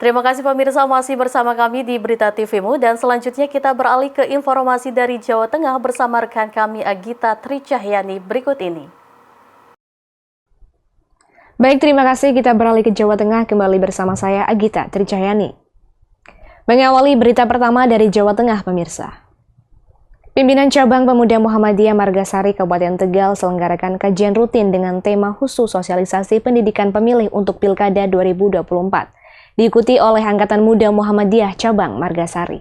Terima kasih pemirsa masih bersama kami di Berita TV-mu dan selanjutnya kita beralih ke informasi dari Jawa Tengah bersama rekan kami Agita Tricahyani berikut ini. Baik, terima kasih. Kita beralih ke Jawa Tengah kembali bersama saya Agita Tricahyani. Mengawali berita pertama dari Jawa Tengah, pemirsa. Pimpinan Cabang Pemuda Muhammadiyah Margasari Kabupaten Tegal selenggarakan kajian rutin dengan tema khusus sosialisasi pendidikan pemilih untuk Pilkada 2024. Diikuti oleh Angkatan Muda Muhammadiyah Cabang Margasari.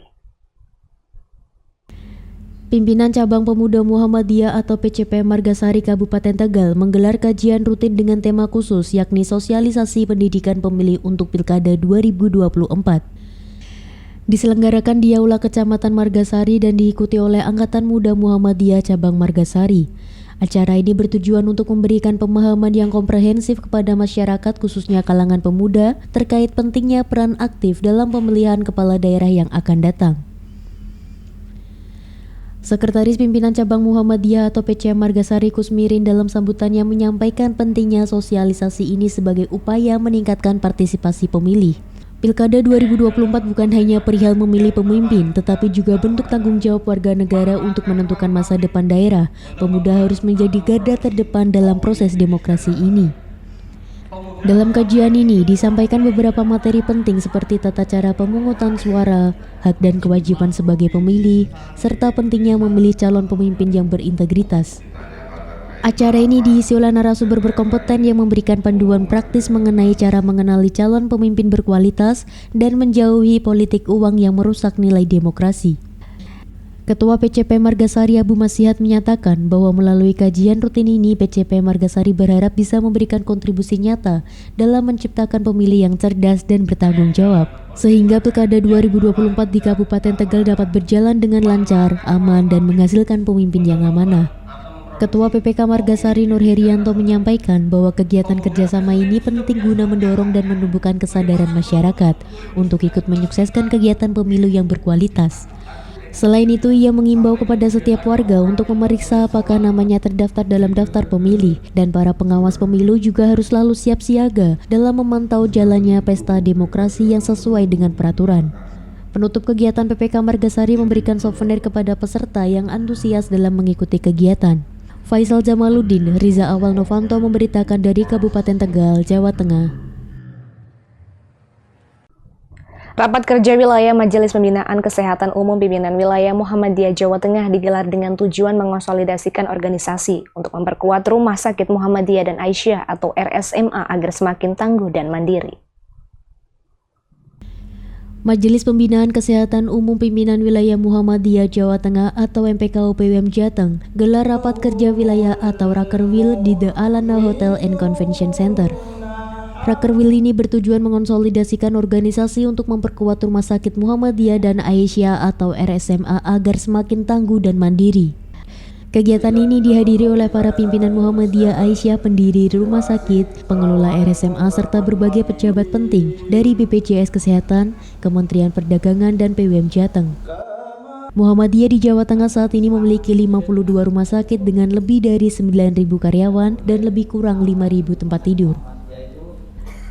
Pimpinan Cabang Pemuda Muhammadiyah atau PCP Margasari Kabupaten Tegal menggelar kajian rutin dengan tema khusus yakni sosialisasi pendidikan pemilih untuk Pilkada 2024. Diselenggarakan di Aula Kecamatan Margasari dan diikuti oleh Angkatan Muda Muhammadiyah Cabang Margasari. Acara ini bertujuan untuk memberikan pemahaman yang komprehensif kepada masyarakat khususnya kalangan pemuda terkait pentingnya peran aktif dalam pemilihan kepala daerah yang akan datang. Sekretaris Pimpinan Cabang Muhammadiyah atau PCM Margasari Kusmirin dalam sambutannya menyampaikan pentingnya sosialisasi ini sebagai upaya meningkatkan partisipasi pemilih. Pilkada 2024 bukan hanya perihal memilih pemimpin, tetapi juga bentuk tanggung jawab warga negara untuk menentukan masa depan daerah. Pemuda harus menjadi garda terdepan dalam proses demokrasi ini. Dalam kajian ini disampaikan beberapa materi penting seperti tata cara pemungutan suara, hak dan kewajiban sebagai pemilih, serta pentingnya memilih calon pemimpin yang berintegritas. Acara ini diisi oleh narasumber berkompeten yang memberikan panduan praktis mengenai cara mengenali calon pemimpin berkualitas dan menjauhi politik uang yang merusak nilai demokrasi. Ketua PCP Margasari Abu Masihat menyatakan bahwa melalui kajian rutin ini PCP Margasari berharap bisa memberikan kontribusi nyata dalam menciptakan pemilih yang cerdas dan bertanggung jawab, sehingga Pilkada 2024 di Kabupaten Tegal dapat berjalan dengan lancar, aman, dan menghasilkan pemimpin yang amanah. Ketua PPK Margasari Nur Herianto menyampaikan bahwa kegiatan kerjasama ini penting guna mendorong dan menumbuhkan kesadaran masyarakat untuk ikut menyukseskan kegiatan pemilu yang berkualitas. Selain itu, ia mengimbau kepada setiap warga untuk memeriksa apakah namanya terdaftar dalam daftar pemilih dan para pengawas pemilu juga harus selalu siap siaga dalam memantau jalannya pesta demokrasi yang sesuai dengan peraturan. Penutup kegiatan PPK Margasari memberikan souvenir kepada peserta yang antusias dalam mengikuti kegiatan. Faisal Jamaluddin, Riza Awal Novanto memberitakan dari Kabupaten Tegal, Jawa Tengah. Rapat kerja wilayah Majelis Pembinaan Kesehatan Umum Pimpinan Wilayah Muhammadiyah Jawa Tengah digelar dengan tujuan mengonsolidasikan organisasi untuk memperkuat Rumah Sakit Muhammadiyah dan Aisyah atau RSMA agar semakin tangguh dan mandiri. Majelis Pembinaan Kesehatan Umum Pimpinan Wilayah Muhammadiyah Jawa Tengah atau MPKUPWM Jateng gelar rapat kerja wilayah atau Rakerwil di The Alana Hotel and Convention Center. Rakerwil ini bertujuan mengonsolidasikan organisasi untuk memperkuat Rumah Sakit Muhammadiyah dan Aisyah atau RSMA agar semakin tangguh dan mandiri. Kegiatan ini dihadiri oleh para pimpinan Muhammadiyah Aisyah, pendiri rumah sakit, pengelola RSMA, serta berbagai pejabat penting dari BPJS Kesehatan, Kementerian Perdagangan, dan PWM Jateng. Muhammadiyah di Jawa Tengah saat ini memiliki 52 rumah sakit dengan lebih dari 9.000 karyawan dan lebih kurang 5.000 tempat tidur.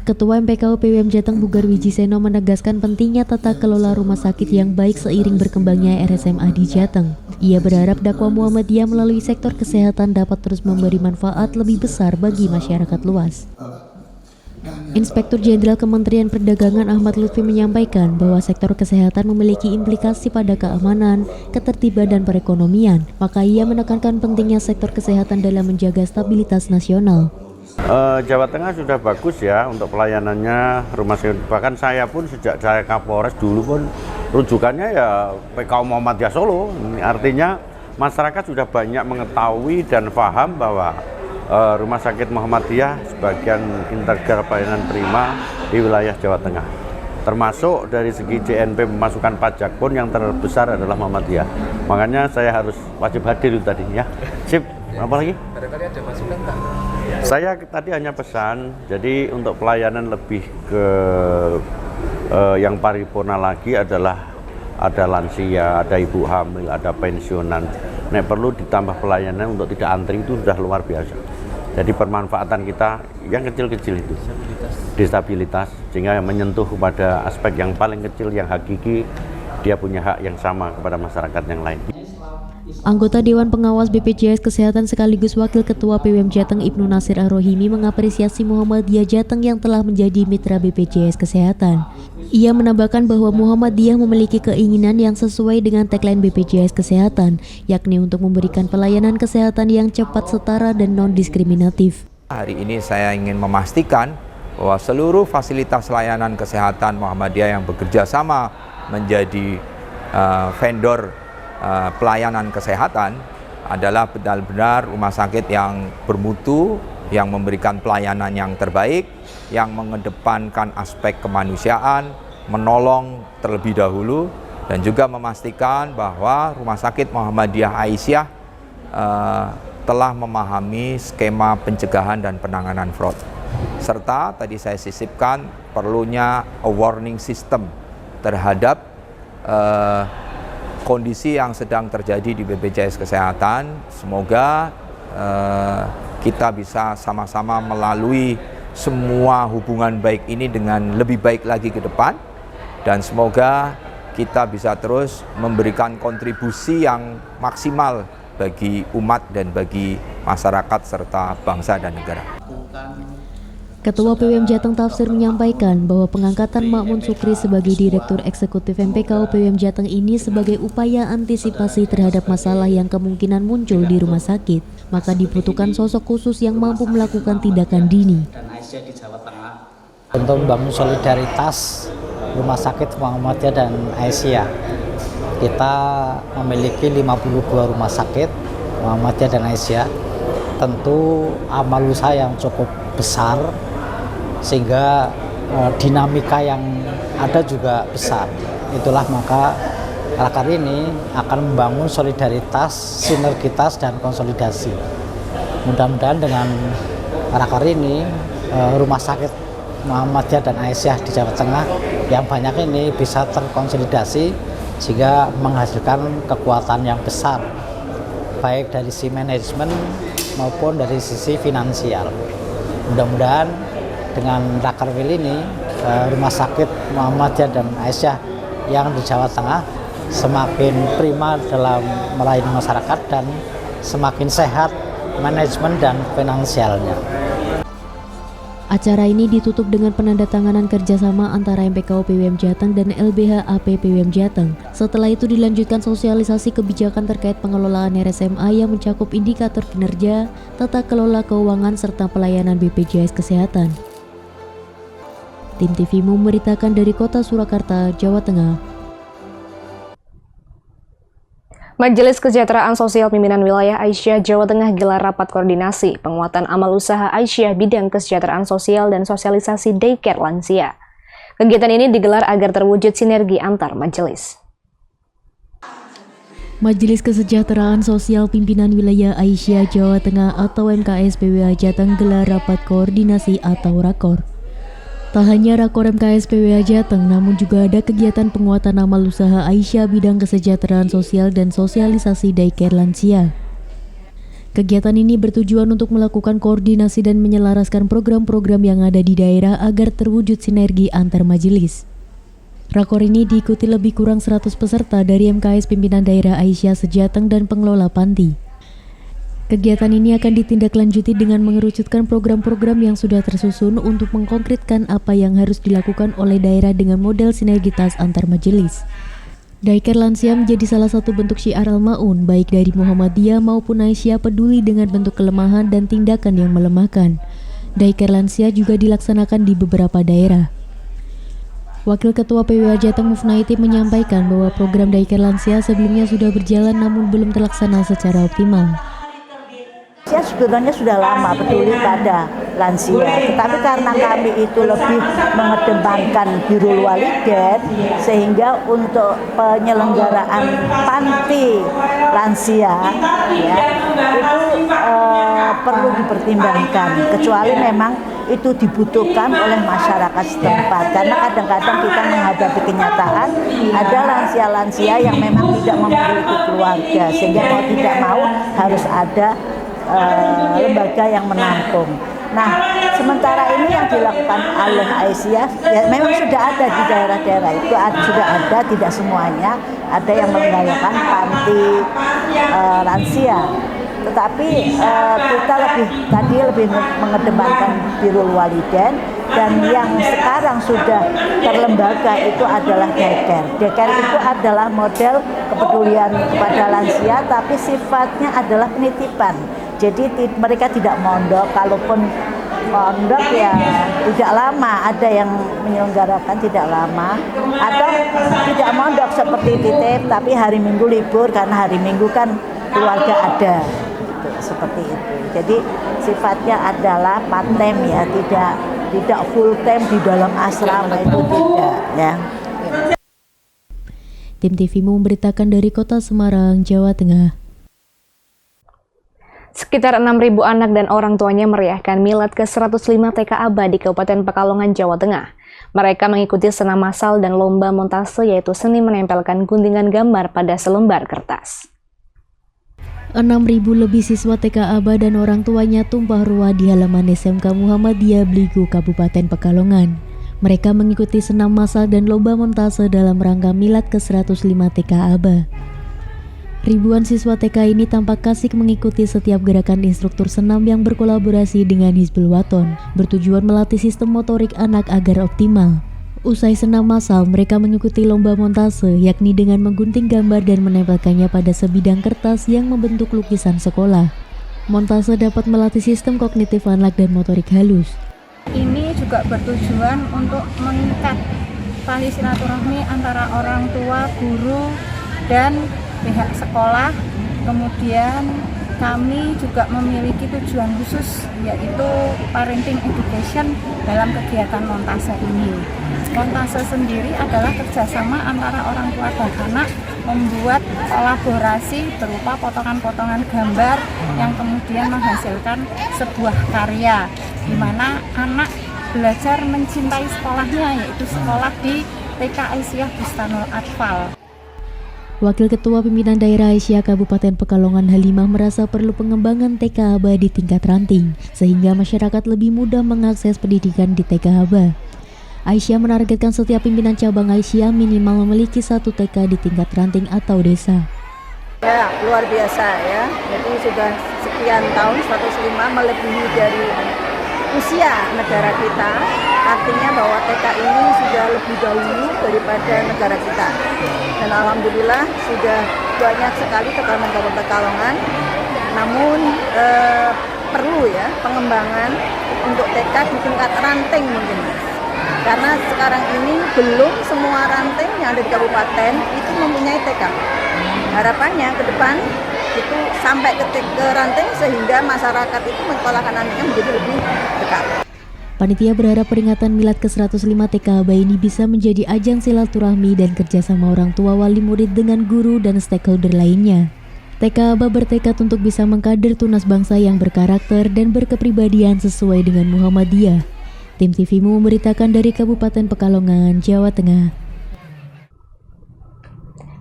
Ketua MPKU PWM Jateng Bugar Wijiseno menegaskan pentingnya tata kelola rumah sakit yang baik seiring berkembangnya RSMA di Jateng. Ia berharap dakwah Muhammadiyah melalui sektor kesehatan dapat terus memberi manfaat lebih besar bagi masyarakat luas. Inspektur Jenderal Kementerian Perdagangan Ahmad Lutfi menyampaikan bahwa sektor kesehatan memiliki implikasi pada keamanan, ketertiban, dan perekonomian. Maka ia menekankan pentingnya sektor kesehatan dalam menjaga stabilitas nasional. Jawa Tengah sudah bagus ya untuk pelayanannya rumah sakit. Bahkan saya pun sejak saya Kapolres dulu pun rujukannya ya PKU Muhammadiyah Solo. Artinya masyarakat sudah banyak mengetahui dan paham bahwa Rumah Sakit Muhammadiyah sebagian integral pelayanan prima di wilayah Jawa Tengah. Termasuk dari segi JNP pemasukan pajak pun yang terbesar adalah Muhammadiyah. Makanya saya harus wajib hadir itu tadi ya. Sip, apa lagi? Barangkali ada masukan Pak? Saya tadi hanya pesan, jadi untuk pelayanan lebih ke yang paripurna lagi adalah ada lansia, ada ibu hamil, ada pensiunan. Nek perlu ditambah pelayanan untuk tidak antri itu sudah luar biasa. Jadi pemanfaatan kita yang kecil-kecil itu, disabilitas, sehingga menyentuh kepada aspek yang paling kecil, yang hakiki, dia punya hak yang sama kepada masyarakat yang lain. Anggota Dewan Pengawas BPJS Kesehatan sekaligus Wakil Ketua PWM Jateng Ibnu Nasir Ar-Rohimi mengapresiasi Muhammadiyah Jateng yang telah menjadi mitra BPJS Kesehatan. Ia menambahkan bahwa Muhammadiyah memiliki keinginan yang sesuai dengan tagline BPJS Kesehatan, yakni untuk memberikan pelayanan kesehatan yang cepat, setara, dan non-diskriminatif. Hari ini saya ingin memastikan bahwa seluruh fasilitas layanan kesehatan Muhammadiyah yang bekerja sama menjadi vendor pelayanan kesehatan adalah benar-benar rumah sakit yang bermutu, yang memberikan pelayanan yang terbaik, yang mengedepankan aspek kemanusiaan, menolong terlebih dahulu, dan juga memastikan bahwa Rumah Sakit Muhammadiyah Aisyah telah memahami skema pencegahan dan penanganan fraud. Serta tadi saya sisipkan perlunya a warning system terhadap kondisi yang sedang terjadi di BPJS Kesehatan. Semoga kita bisa sama-sama melalui semua hubungan baik ini dengan lebih baik lagi ke depan, dan semoga kita bisa terus memberikan kontribusi yang maksimal bagi umat dan bagi masyarakat serta bangsa dan negara. Ketua PWM Jateng Tafsir menyampaikan bahwa pengangkatan Makmun Sukri sebagai Direktur Eksekutif MPKU PWM Jateng ini sebagai upaya antisipasi terhadap masalah yang kemungkinan muncul di rumah sakit, maka dibutuhkan sosok khusus yang mampu melakukan tindakan dini. Untuk membangun solidaritas Rumah Sakit Muhammadiyah dan Aisyah, kita memiliki 52 rumah sakit Muhammadiyah dan Aisyah. Tentu amal usaha yang cukup besar, sehingga dinamika yang ada juga besar. Itulah maka raker ini akan membangun solidaritas, sinergitas, dan konsolidasi. Mudah-mudahan dengan raker ini Rumah Sakit Muhammadiyah dan Aisyah di Jawa Tengah yang banyak ini bisa terkonsolidasi sehingga menghasilkan kekuatan yang besar, baik dari sisi manajemen maupun dari sisi finansial. Mudah-mudahan dengan Rakerwil ini, Rumah Sakit Muhammadiyah dan Aisyah yang di Jawa Tengah semakin prima dalam melayani masyarakat dan semakin sehat manajemen dan finansialnya. Acara ini ditutup dengan penandatanganan kerjasama antara MPKU PWM Jateng dan LBH AP PWM Jateng. Setelah itu dilanjutkan sosialisasi kebijakan terkait pengelolaan RSMA yang mencakup indikator kinerja, tata kelola keuangan, serta pelayanan BPJS Kesehatan. Tim TV memberitakan dari Kota Surakarta, Jawa Tengah. Majelis Kesejahteraan Sosial Pimpinan Wilayah Aisyah Jawa Tengah gelar rapat koordinasi penguatan amal usaha Aisyah bidang kesejahteraan sosial dan sosialisasi daycare lansia. Kegiatan ini digelar agar terwujud sinergi antar majelis. Majelis Kesejahteraan Sosial Pimpinan Wilayah Aisyah Jawa Tengah atau MKS PWA Jateng gelar rapat koordinasi atau rakor. Tak hanya rakor MKS PWA Jateng, namun juga ada kegiatan penguatan amal usaha Aisyah bidang kesejahteraan sosial dan sosialisasi daycare lansia. Kegiatan ini bertujuan untuk melakukan koordinasi dan menyelaraskan program-program yang ada di daerah agar terwujud sinergi antar majelis. Rakor ini diikuti lebih kurang 100 peserta dari MKS pimpinan daerah Aisyah sejateng dan pengelola panti. Kegiatan ini akan ditindaklanjuti dengan mengerucutkan program-program yang sudah tersusun untuk mengkonkretkan apa yang harus dilakukan oleh daerah dengan model sinergitas antar majelis. Daycare lansia menjadi salah satu bentuk syiar Al-Ma'un, baik dari Muhammadiyah maupun Aisyah peduli dengan bentuk kelemahan dan tindakan yang melemahkan. Daycare lansia juga dilaksanakan di beberapa daerah. Wakil Ketua PWA Jateng Mufnaiti menyampaikan bahwa program daycare lansia sebelumnya sudah berjalan namun belum terlaksana secara optimal. Sebenarnya sudah lama peduli pada lansia, tetapi karena kami itu lebih mengedepankan birrul walidain, sehingga untuk penyelenggaraan panti lansia ya, itu perlu dipertimbangkan, kecuali memang itu dibutuhkan oleh masyarakat setempat, karena kadang-kadang kita menghadapi kenyataan ada lansia-lansia yang memang tidak memiliki keluarga, sehingga mau tidak mau harus ada lembaga yang menampung. Nah, sementara ini yang dilakukan oleh Aisyah, ya memang sudah ada di daerah-daerah itu, sudah ada, tidak semuanya, ada yang menyelenggarakan panti lansia. Tetapi kita lebih mengedepankan birrul walidain, dan yang sekarang sudah terlembaga itu adalah daycare. Daycare itu adalah model kepedulian kepada lansia, tapi sifatnya adalah penitipan. Jadi mereka tidak mondok, kalaupun mondok ya tidak lama, ada yang menyelenggarakan tidak lama, atau tidak mondok seperti titip, tapi hari Minggu libur karena hari Minggu kan keluarga ada, gitu, seperti itu. Jadi sifatnya adalah part time ya, tidak full time di dalam asrama, itu tidak ya. Tim TVmu memberitakan dari Kota Semarang, Jawa Tengah. Sekitar 6.000 anak dan orang tuanya meriahkan milad ke-105 TK Aba di Kabupaten Pekalongan, Jawa Tengah. Mereka mengikuti senam massal dan lomba montase, yaitu seni menempelkan guntingan gambar pada selembar kertas. 6.000 lebih siswa TK Aba dan orang tuanya tumpah ruah di halaman SMK Muhammadiyah Bligo, Kabupaten Pekalongan. Mereka mengikuti senam massal dan lomba montase dalam rangka milad ke-105 TK Aba. Ribuan siswa TK ini tampak asik mengikuti setiap gerakan instruktur senam yang berkolaborasi dengan Hizbul Waton, bertujuan melatih sistem motorik anak agar optimal. Usai senam massal, mereka mengikuti lomba montase, yakni dengan menggunting gambar dan menempelkannya pada sebidang kertas yang membentuk lukisan sekolah. Montase dapat melatih sistem kognitif anak dan motorik halus. Ini juga bertujuan untuk mengikat tali silaturahmi antara orang tua, guru, dan pihak sekolah. Kemudian kami juga memiliki tujuan khusus, yaitu parenting education dalam kegiatan montase ini. Montase sendiri adalah kerjasama antara orang tua dan anak membuat kolaborasi berupa potongan-potongan gambar yang kemudian menghasilkan sebuah karya, di mana anak belajar mencintai sekolahnya, yaitu sekolah di TK Aisyah Bustanul Atfal. Wakil Ketua Pimpinan Daerah Aisyah Kabupaten Pekalongan Halimah merasa perlu pengembangan TK Aba di tingkat ranting, sehingga masyarakat lebih mudah mengakses pendidikan di TK Aba. Aisyah menargetkan setiap pimpinan cabang Aisyah minimal memiliki 1 TK di tingkat ranting atau desa. Ya, luar biasa ya. Jadi sudah sekian tahun 105 melebihi dari usia negara kita, artinya bahwa TK ini sudah lebih dahulu daripada negara kita. Dan alhamdulillah sudah banyak sekali Kabupaten Pekalongan. Namun perlu ya pengembangan untuk TK di tingkat ranting mungkin. Karena sekarang ini belum semua ranting yang ada di kabupaten itu mempunyai TK. Harapannya ke depan itu sampai ke ranting sehingga masyarakat itu menyekolahkan anaknya menjadi lebih dekat. Panitia berharap peringatan milad ke-105 TK Aba ini bisa menjadi ajang silaturahmi dan kerjasama orang tua wali murid dengan guru dan stakeholder lainnya. TK Aba bertekad untuk bisa mengkader tunas bangsa yang berkarakter dan berkepribadian sesuai dengan Muhammadiyah. Tim TVmu memberitakan dari Kabupaten Pekalongan, Jawa Tengah.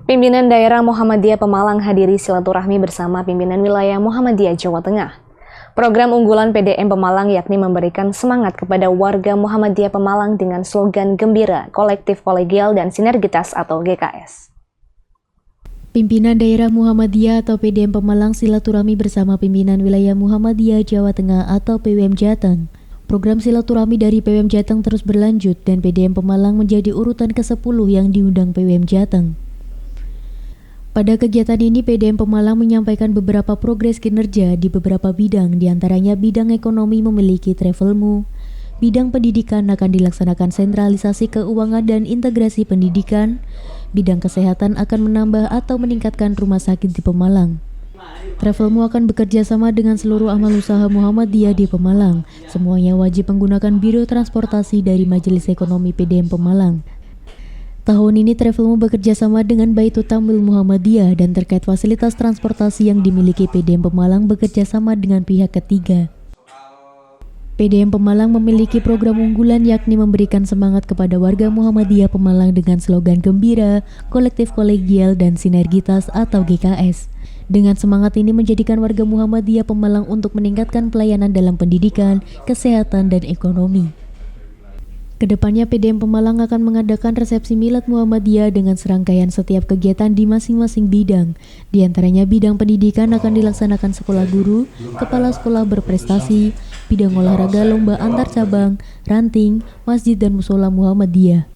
Pimpinan Daerah Muhammadiyah Pemalang hadiri silaturahmi bersama pimpinan wilayah Muhammadiyah Jawa Tengah. Program unggulan PDM Pemalang yakni memberikan semangat kepada warga Muhammadiyah Pemalang dengan slogan gembira, kolektif kolegial dan sinergitas atau GKS. Pimpinan Daerah Muhammadiyah atau PDM Pemalang silaturahmi bersama pimpinan wilayah Muhammadiyah Jawa Tengah atau PWM Jateng. Program silaturahmi dari PWM Jateng terus berlanjut dan PDM Pemalang menjadi urutan ke-10 yang diundang PWM Jateng. Pada kegiatan ini, PDM Pemalang menyampaikan beberapa progres kinerja di beberapa bidang, diantaranya bidang ekonomi memiliki Travelmu, bidang pendidikan akan dilaksanakan sentralisasi keuangan dan integrasi pendidikan, bidang kesehatan akan menambah atau meningkatkan rumah sakit di Pemalang. Travelmu akan bekerja sama dengan seluruh amal usaha Muhammadiyah di Pemalang. Semuanya wajib menggunakan biro transportasi dari Majelis Ekonomi PDM Pemalang. Tahun ini Travelmu bekerja sama dengan Baitul Tamwil Muhammadiyah dan terkait fasilitas transportasi yang dimiliki PDM Pemalang bekerja sama dengan pihak ketiga. PDM Pemalang memiliki program unggulan yakni memberikan semangat kepada warga Muhammadiyah Pemalang dengan slogan gembira, kolektif kolegial dan sinergitas atau GKS. Dengan semangat ini menjadikan warga Muhammadiyah Pemalang untuk meningkatkan pelayanan dalam pendidikan, kesehatan, dan ekonomi. Kedepannya PDM Pemalang akan mengadakan resepsi milad Muhammadiyah dengan serangkaian setiap kegiatan di masing-masing bidang. Di antaranya bidang pendidikan akan dilaksanakan sekolah guru, kepala sekolah berprestasi, bidang olahraga lomba antar cabang, ranting, masjid dan musola Muhammadiyah.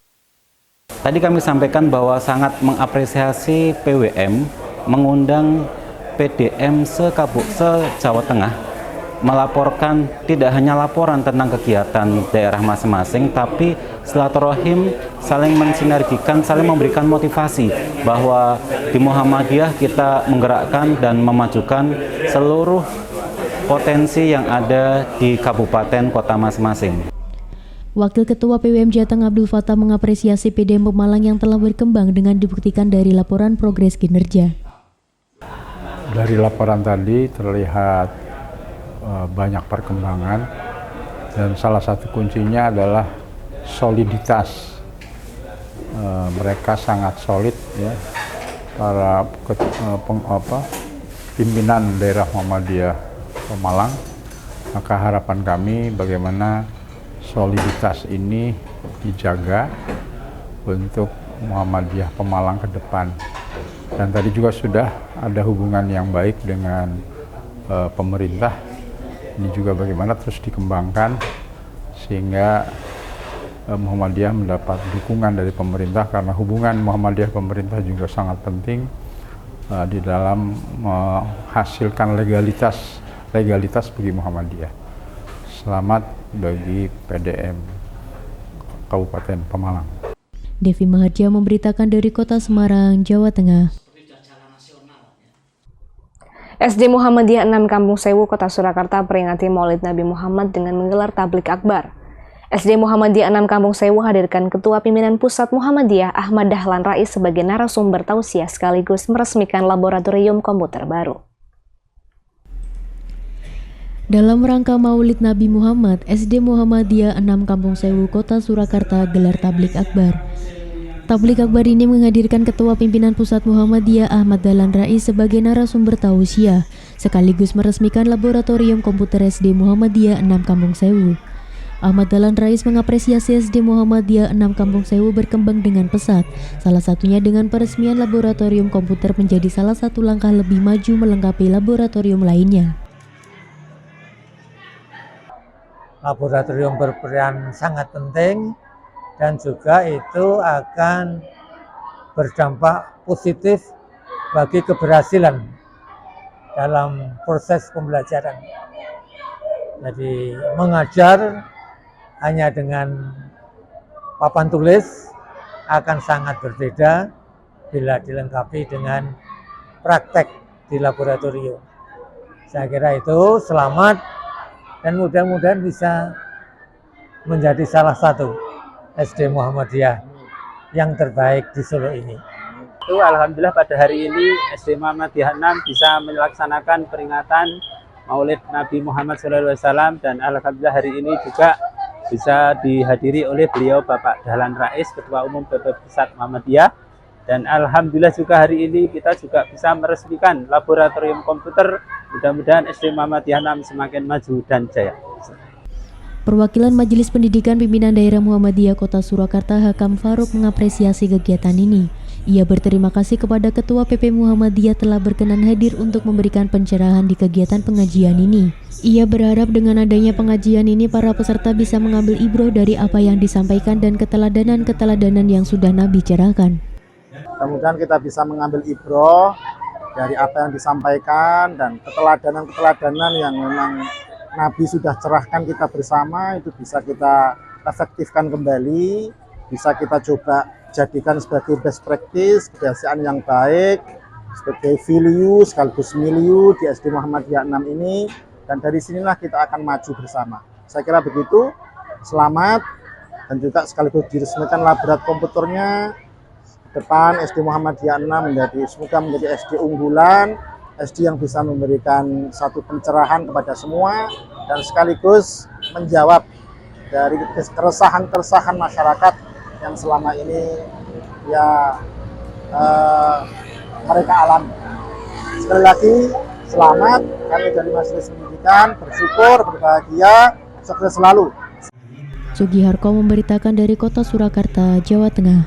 Tadi kami sampaikan bahwa sangat mengapresiasi PWM mengundang PDM se-Jawa Tengah melaporkan tidak hanya laporan tentang kegiatan daerah masing-masing, tapi silaturahim, saling mensinergikan, saling memberikan motivasi bahwa di Muhammadiyah kita menggerakkan dan memajukan seluruh potensi yang ada di kabupaten kota masing-masing. Wakil Ketua PWM Jateng Abdul Fattah mengapresiasi PDM Pemalang yang telah berkembang dengan dibuktikan dari laporan progres kinerja. Dari laporan tadi terlihat banyak perkembangan dan salah satu kuncinya adalah soliditas. Mereka sangat solid ya, para pimpinan daerah Muhammadiyah Pemalang. Maka harapan kami bagaimana soliditas ini dijaga untuk Muhammadiyah Pemalang ke depan. Dan tadi juga sudah ada hubungan yang baik dengan pemerintah. Ini juga bagaimana terus dikembangkan sehingga Muhammadiyah mendapat dukungan dari pemerintah, karena hubungan Muhammadiyah pemerintah juga sangat penting di dalam menghasilkan legalitas bagi Muhammadiyah. Selamat bagi PDM Kabupaten Pemalang. Devi Maharja memberitakan dari Kota Semarang, Jawa Tengah. SD Muhammadiyah 6 Kampung Sewu, Kota Surakarta peringati Maulid Nabi Muhammad dengan menggelar tablik akbar. SD Muhammadiyah 6 Kampung Sewu hadirkan Ketua Pimpinan Pusat Muhammadiyah Ahmad Dahlan Rais sebagai narasumber tausiah sekaligus meresmikan laboratorium komputer baru. Dalam rangka Maulid Nabi Muhammad, SD Muhammadiyah 6 Kampung Sewu, Kota Surakarta gelar tablik akbar. Tablik akbar ini menghadirkan Ketua Pimpinan Pusat Muhammadiyah Ahmad Dahlan Rais sebagai narasumber tausiah, sekaligus meresmikan laboratorium komputer SD Muhammadiyah 6 Kampung Sewu. Ahmad Dahlan Rais mengapresiasi SD Muhammadiyah 6 Kampung Sewu berkembang dengan pesat, salah satunya dengan peresmian laboratorium komputer menjadi salah satu langkah lebih maju melengkapi laboratorium lainnya. Laboratorium berperan sangat penting dan juga itu akan berdampak positif bagi keberhasilan dalam proses pembelajaran. Jadi mengajar hanya dengan papan tulis akan sangat berbeda bila dilengkapi dengan praktek di laboratorium. Saya kira itu selamat dan mudah-mudahan bisa menjadi salah satu SD Muhammadiyah yang terbaik di Solo ini. Itu alhamdulillah pada hari ini SD Muhammadiyah 6 bisa melaksanakan peringatan Maulid Nabi Muhammad SAW, dan alhamdulillah hari ini juga bisa dihadiri oleh beliau Bapak Dahlan Rais, Ketua Umum PP Pusat Muhammadiyah. Dan alhamdulillah juga hari ini kita juga bisa meresmikan laboratorium komputer. Mudah-mudahan SD Muhammadiyah 6 semakin maju dan jaya. Perwakilan Majelis Pendidikan Pimpinan Daerah Muhammadiyah Kota Surakarta Hakam Faruk mengapresiasi kegiatan ini. Ia berterima kasih kepada Ketua PP Muhammadiyah telah berkenan hadir untuk memberikan pencerahan di kegiatan pengajian ini. Ia berharap dengan adanya pengajian ini para peserta bisa mengambil ibroh dari apa yang disampaikan dan keteladanan yang sudah Nabi cerahkan. Kemudian kita bisa mengambil ibroh dari apa yang disampaikan dan keteladanan yang memang Nabi sudah cerahkan kita bersama, itu bisa kita efektifkan kembali, bisa kita coba jadikan sebagai best practice, kebiasaan yang baik, sebagai value sekaligus milieu di SD Muhammadiyah 6 ini, dan dari sinilah kita akan maju bersama. Saya kira begitu, selamat, dan juga sekaligus diresmikan laboratorium komputernya. Depan SD Muhammadiyah 6 semoga menjadi SD unggulan, SD yang bisa memberikan satu pencerahan kepada semua dan sekaligus menjawab dari keresahan-keresahan masyarakat yang selama ini ya mereka alami. Sekali lagi, selamat. Kami dari Majelis Pendidikan bersyukur, berbahagia, sukses selalu. Sugiharto memberitakan dari Kota Surakarta, Jawa Tengah.